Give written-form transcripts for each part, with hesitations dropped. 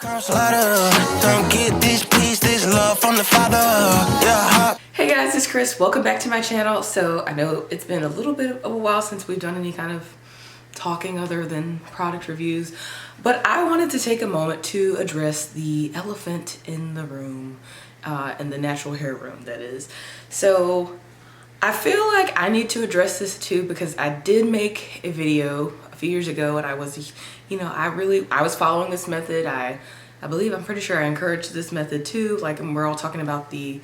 Don't get this peace, this love from the Father. Yeah. Hey guys, it's Chris. Welcome back to my channel. So I know it's been a little bit of a while since we've done any kind of talking other than product reviews, but I wanted to take a moment to address the elephant in the room, in the natural hair room, that is. So I feel like I need to address this too, because I did make a video a few years ago and I was, I was following this method. I'm pretty sure I encouraged this method too. Like, and we're all talking about the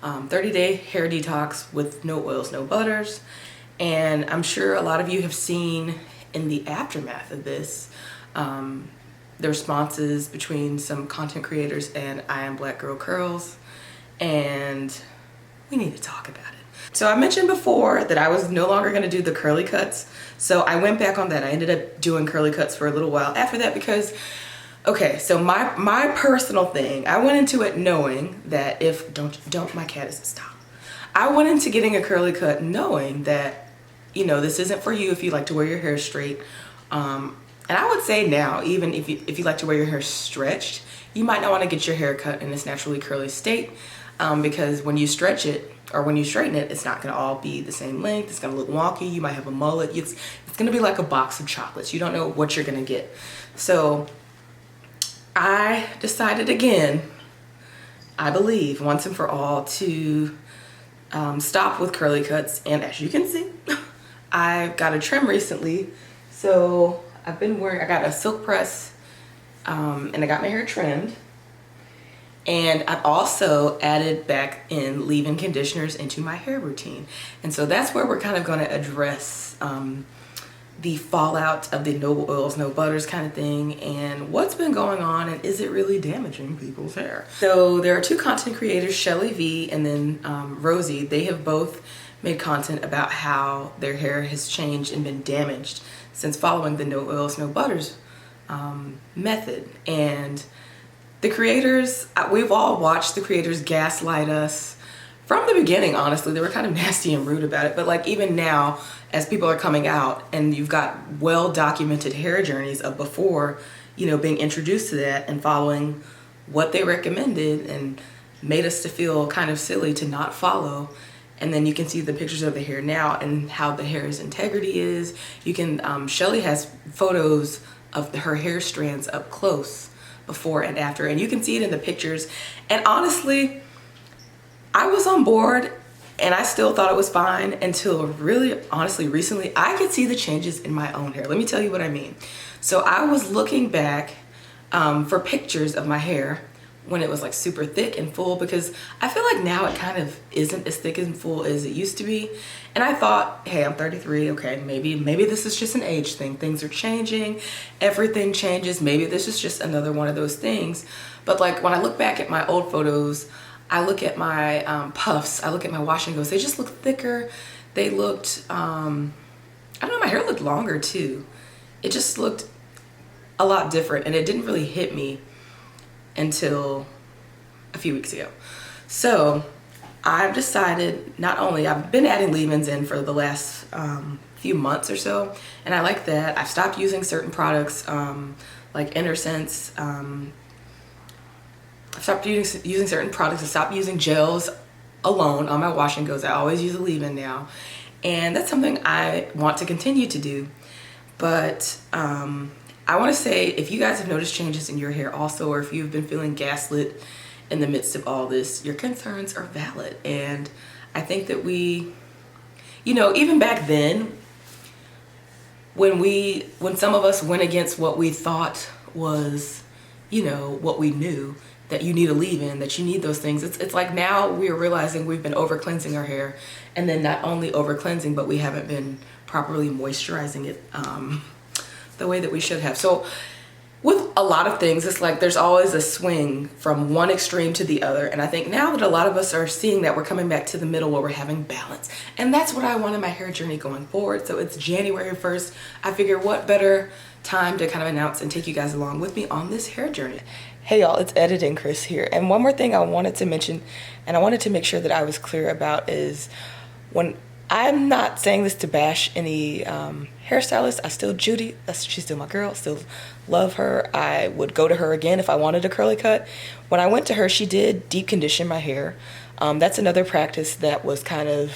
30-day hair detox with no oils, no butters. And I'm sure a lot of you have seen in the aftermath of this, the responses between some content creators and I Am Black Girl Curls, and we need to talk about it. So I mentioned before that I was no longer going to do the curly cuts, so I went back on that. I ended up doing curly cuts for a little while after that because, okay, so my personal thing, I went into it knowing that if, don't, my cat is a stop. I went into getting a curly cut knowing that, this isn't for you if you like to wear your hair straight. And I would say now, even if you like to wear your hair stretched, you might not want to get your hair cut in its naturally curly state, because when you stretch it or when you straighten it, it's not going to all be the same length. It's going to look wonky. You might have a mullet. It's going to be like a box of chocolates. You don't know what you're going to get. So I decided again, I believe once and for all, to stop with curly cuts. And as you can see, I got a trim recently. So I got a silk press, and I got my hair trimmed. And I've also added back in leave-in conditioners into my hair routine. And so that's where we're kind of going to address the fallout of the no oils, no butters kind of thing, and what's been going on, and is it really damaging people's hair? So there are two content creators, Shelly V and then Rosie. They have both made content about how their hair has changed and been damaged since following the no oils, no butters method. And the creators, we've all watched the creators gaslight us from the beginning. Honestly, they were kind of nasty and rude about it, but like even now, as people are coming out and you've got well-documented hair journeys of before, being introduced to that and following what they recommended and made us to feel kind of silly to not follow. And then you can see the pictures of the hair now and how the hair's integrity is. You can, Shelly has photos of her hair strands up close before and after, and you can see it in the pictures. And honestly, I was on board and I still thought it was fine until really, honestly, recently, I could see the changes in my own hair. Let me tell you what I mean. So I was looking back for pictures of my hair when it was like super thick and full, because I feel like now it kind of isn't as thick and full as it used to be. And I thought, hey, I'm 33, okay, maybe this is just an age thing. Things are changing, everything changes. Maybe this is just another one of those things. But like when I look back at my old photos, I look at my puffs, I look at my wash and goes, they just look thicker. They looked, I don't know, my hair looked longer too. It just looked a lot different, and it didn't really hit me until a few weeks ago. So I've decided, I've been adding leave-ins in for the last few months or so, and I like that. I've stopped using certain products like Innersense. I've stopped using certain products. I stopped using gels alone on my wash and goes. I always use a leave-in now, and that's something I want to continue to do. But I want to say, if you guys have noticed changes in your hair also, or if you've been feeling gaslit in the midst of all this, your concerns are valid. And I think that we, even back then, when some of us went against what we thought was, what we knew, that you need a leave-in, that you need those things. It's like now we're realizing we've been over cleansing our hair, and then not only over cleansing, but we haven't been properly moisturizing it the way that we should have. So with a lot of things, it's like there's always a swing from one extreme to the other. And I think now that a lot of us are seeing that, we're coming back to the middle where we're having balance. And that's what I want in my hair journey going forward. So it's January 1st. I figure what better time to kind of announce and take you guys along with me on this hair journey. Hey y'all, it's Editing Chris here. And one more thing I wanted to mention, and I wanted to make sure that I was clear about, is when I'm not saying this to bash any hairstylist. I still, Judy, she's still my girl, still love her. I would go to her again if I wanted a curly cut. When I went to her, she did deep condition my hair. That's another practice that was kind of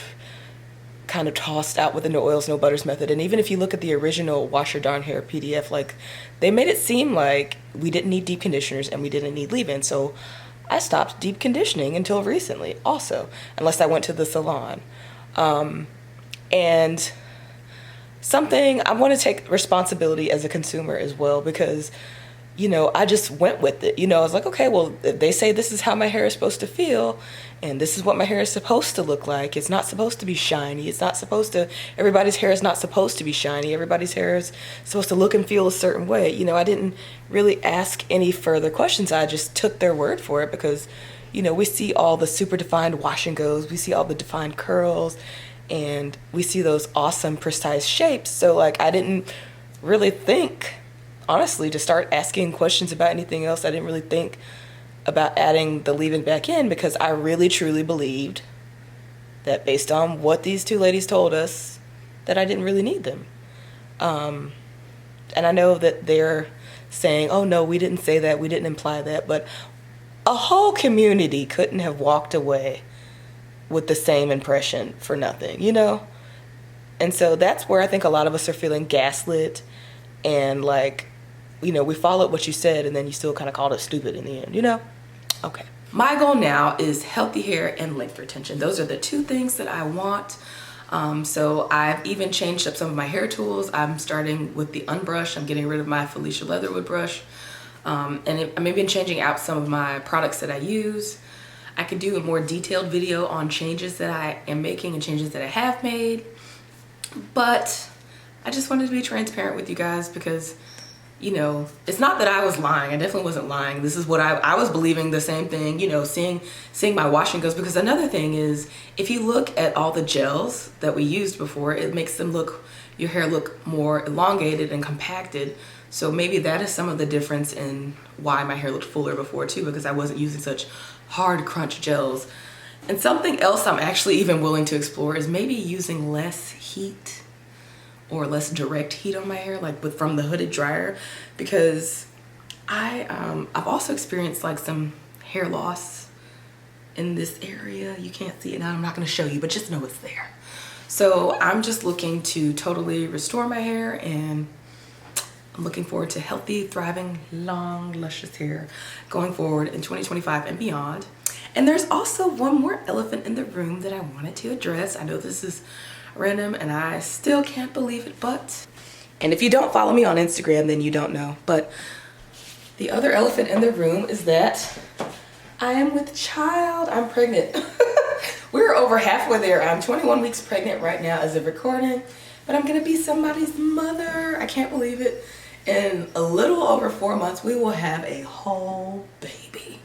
tossed out with the no oils, no butters method. And even if you look at the original Wash Your Darn Hair PDF, like, they made it seem like we didn't need deep conditioners and we didn't need leave-in. So I stopped deep conditioning until recently also, unless I went to the salon. And something, I want to take responsibility as a consumer as well, because, you know, I just went with it. You know, I was like, okay, well, if they say this is how my hair is supposed to feel, and this is what my hair is supposed to look like. It's not supposed to be shiny. It's not supposed to, everybody's hair is not supposed to be shiny. Everybody's hair is supposed to look and feel a certain way. You know, I didn't really ask any further questions. I just took their word for it because, you know, we see all the super defined wash and goes. We see all the defined curls, and we see those awesome, precise shapes. So, like, I didn't really think, honestly, to start asking questions about anything else. I didn't really think about adding the leave-in back in, because I really truly believed that, based on what these two ladies told us, that I didn't really need them. And I know that they're saying, oh no, we didn't say that, we didn't imply that, but a whole community couldn't have walked away with the same impression for nothing, you know? And so that's where I think a lot of us are feeling gaslit, and like, you know, we followed what you said and then you still kind of called it stupid in the end, you know? Okay. My goal now is healthy hair and length retention. Those are the two things that I want. So I've even changed up some of my hair tools. I'm starting with the unbrush. I'm getting rid of my Felicia Leatherwood brush. And I'm even changing out some of my products that I use. I could do a more detailed video on changes that I am making and changes that I have made. But I just wanted to be transparent with you guys, because, you know, it's not that I was lying. I definitely wasn't lying. This is what I was believing the same thing, you know, seeing my wash and goes. Because another thing is, if you look at all the gels that we used before, it makes them look, your hair look more elongated and compacted. So maybe that is some of the difference in why my hair looked fuller before too, because I wasn't using such hard crunch gels. And something else I'm actually even willing to explore is maybe using less heat or less direct heat on my hair, like from the hooded dryer, because I've also experienced like some hair loss in this area. You can't see it now, I'm not gonna show you, but just know it's there. So I'm just looking to totally restore my hair, and I'm looking forward to healthy, thriving, long, luscious hair going forward in 2025 and beyond. And there's also one more elephant in the room that I wanted to address. I know this is random and I still can't believe it, and if you don't follow me on Instagram, then you don't know. But the other elephant in the room is that I am with child. I'm pregnant. We're over halfway there. I'm 21 weeks pregnant right now as of recording, but I'm gonna be somebody's mother. I can't believe it. In a little over 4 months, we will have a whole baby.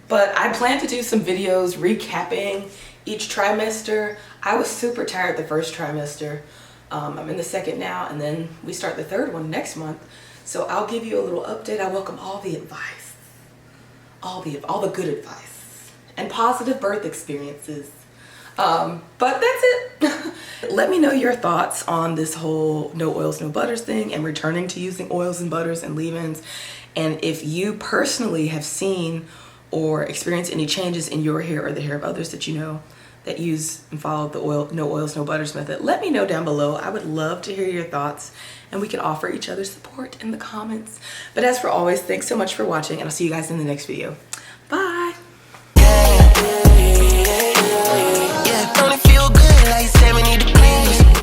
But I plan to do some videos recapping each trimester. I was super tired the first trimester. I'm in the second now, and then we start the third one next month. So I'll give you a little update. I welcome all the advice, all the good advice, and positive birth experiences. But that's it. Let me know your thoughts on this whole no oils, no butters thing, and returning to using oils and butters and leave-ins. And if you personally have seen or experienced any changes in your hair or the hair of others that you know that use and follow the no oils, no butters method, let me know down below. I would love to hear your thoughts, and we can offer each other support in the comments. But as for always, thanks so much for watching, and I'll see you guys in the next video.